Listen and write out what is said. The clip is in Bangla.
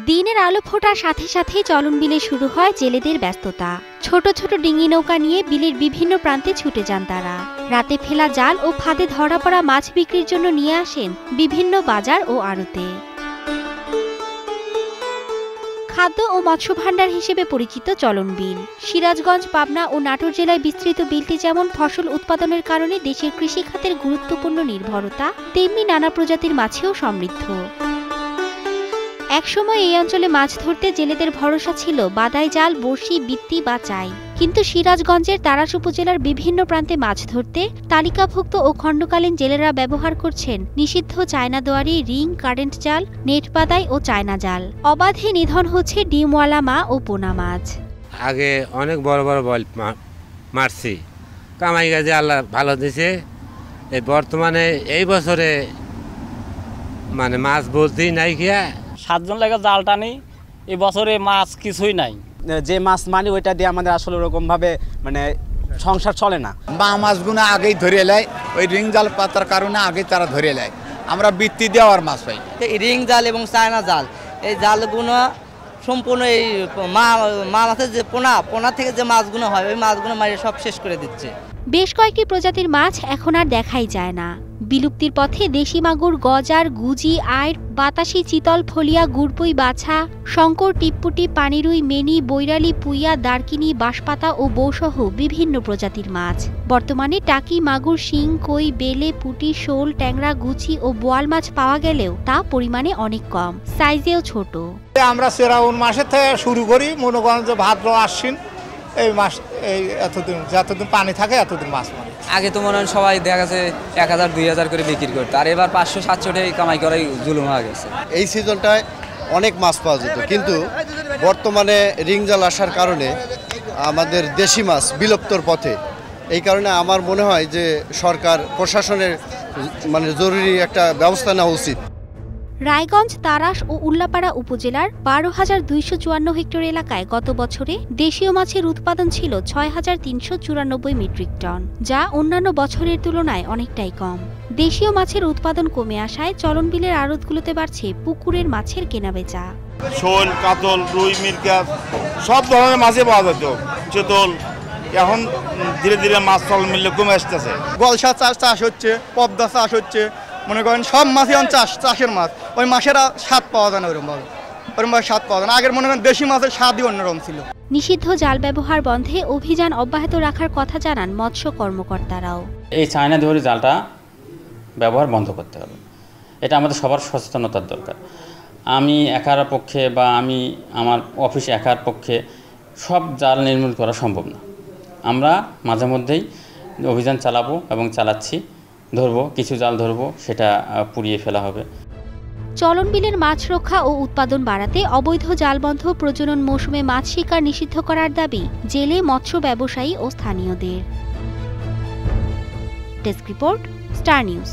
দিনের আলো ফোটার সাথে সাথেই চলন বিলে শুরু হয় জেলেদের ব্যস্ততা। ছোট ছোট ডিঙি নৌকা নিয়ে বিলের বিভিন্ন প্রান্তে ছুটে যান তারা। রাতে ফেলা জাল ও ফাঁদে ধরা পড়া মাছ বিক্রির জন্য নিয়ে আসেন বিভিন্ন বাজার ও আড়তে। খাদ্য ও মৎস্য ভাণ্ডার হিসেবে পরিচিত চলন বিল। সিরাজগঞ্জ, পাবনা ও নাটোর জেলায় বিস্তৃত বিলটি যেমন ফসল উৎপাদনের কারণে দেশের কৃষি খাতের গুরুত্বপূর্ণ নির্ভরতা, তেমনি নানা প্রজাতির মাছেও সমৃদ্ধ। একসময় এই অঞ্চলে মাছ ধরতে জেলেদের ভরসা ছিল বাদাই জাল, বড়শি, বিত্তি বা চাই। কিন্তু সিরাজগঞ্জের তাড়াশ উপজেলার বিভিন্ন প্রান্তে মাছ ধরতে তালিকাভুক্ত ও খণ্ডকালীন জেলেরা ব্যবহার করছেন নিষিদ্ধ চায়না দোয়ারি, রিং, কারেন্ট জাল, নেট বাদাই ও চায়না জাল। অবাধে নিধন হচ্ছে ডিমওয়ালা মা ও পোনা মাছ। আগে অনেক বড় বড় বল মারছি, কামাই গাছে আল্লাহ ভালো দিছে। এই বর্তমানে এই বছরে মানে মাছ বলতেই নাই গিয়া 7 জন লাগে জাল টানি, এই বছরে মাছ কিছুই নাই। যে মাছ মানি ওইটা দিয়ে আমাদের আসলে ওরকম ভাবে মানে সংসার চলে না। মা মাছগুলো আগেই ধরে নেয়, ওই রিং জাল পাতার কারণে আগেই তারা ধরে নেয়। আমরা বৃত্তি দেওয়ার মাছ পাই। রিং জাল এবং চায়না জাল, এই জালগুলো সম্পূর্ণ এই মাছের যে পোনা থেকে যে মাছগুলো হয় ওই মাছগুলো মারি সব শেষ করে দিচ্ছে। বেশ কয়েকটি প্রজাতির মাছ এখন আর দেখাই যায় না। বিলুপ্তির পথে দেশি মাগুর, গজার, গুজি, আইড়, বাতাসি, চিতল, ফলিয়া, গুড়পুই, বাছা, শঙ্কর, টিপ্পুটি, পানিরুই, মেনি, বৈরালি, পুইয়া, দারকিনি, বাঁশপাতা ও বৌসহ বিভিন্ন প্রজাতির মাছ। বর্তমানে টাকি, মাগুর, শিং, কই, বেলে, পুঁটি, শোল, ট্যাংরা, গুচি ও বোয়াল মাছ পাওয়া গেলেও তা পরিমাণে অনেক কম, সাইজেও ছোট। আমরা শ্রাবণ মাসের থেকে শুরু করি, মনে করেন যে ভাদ্র, আশ্বিন, এই মাস এই যতদিন পানি থাকে এতদিন মাছ মারে। আগে তো মনে হয় সবাই দেখা গেছে 1000-2000 করে বিক্রি করতো, আর এবার 500-700 টাকা কামাই করাই জুলুম হয়ে গেছে। এই সিজনটায় অনেক মাছ পাওয়া যেত, কিন্তু বর্তমানে রিং জাল আসার কারণে আমাদের দেশি মাছ বিলুপ্তর পথে। এই কারণে আমার মনে হয় যে সরকার প্রশাসনের মানে জরুরি একটা ব্যবস্থা নেওয়া উচিত। রায়গঞ্জ, তাড়াশ ও উল্লাপাড়া উপজেলার 12,254 হেক্টর এলাকায় গত বছরে দেশীয় মাছের উৎপাদন ছিল 6,394 মেট্রিক টন, যা অন্যান্য বছরের তুলনায় অনেকটাই কম। দেশীয় মাছের উৎপাদন কমে আসায় চলন বিলের আড়তগুলোতে বাড়ছে পুকুরের মাছের কেনাবেচা। শোল, কাতল, রুই, মিরকাস সব ধরনের মাছই পাওয়া যেত। চিতল এখন ধীরে ধীরে মাছ চলন মিললে কমে আসতেছে। গলসা চাষ হচ্ছে, পদ্মা চাষ হচ্ছে, মনে করেন সব মাছই এখন চাষের মাছ। ওই মাছেরা স্বাদ পাওয়া যায় না, ওরকম স্বাদ পাওয়া যায় না। আগের মনে করেন দেশি মাছের স্বাদই অন্যরকম ছিল। নিষিদ্ধ জাল ব্যবহার বন্ধে অভিযান অব্যাহত রাখার কথা জানান মৎস্য কর্মকর্তারাও। এই চায়না দোয়ারি জালটা ব্যবহার বন্ধ করতে হবে, এটা আমাদের সবার সচেতনতার দরকার। আমি একার পক্ষে বা আমি আমার অফিস একার পক্ষে সব জাল নির্মূল করা সম্ভব না। আমরা মাঝে মধ্যেই অভিযান চালাবো এবং চালাচ্ছি। ধরবো, কিছু জাল ধরবো, সেটা পুড়িয়ে ফেলা হবে। চলন বিলের মাছ রক্ষা ও উৎপাদন বাড়াতে অবৈধ জালবন্ধ, প্রজনন মৌসুমে মাছ শিকার নিষিদ্ধ করার দাবি জেলে, মৎস্য ব্যবসায়ী ও স্থানীয়দের। Desk report, star news.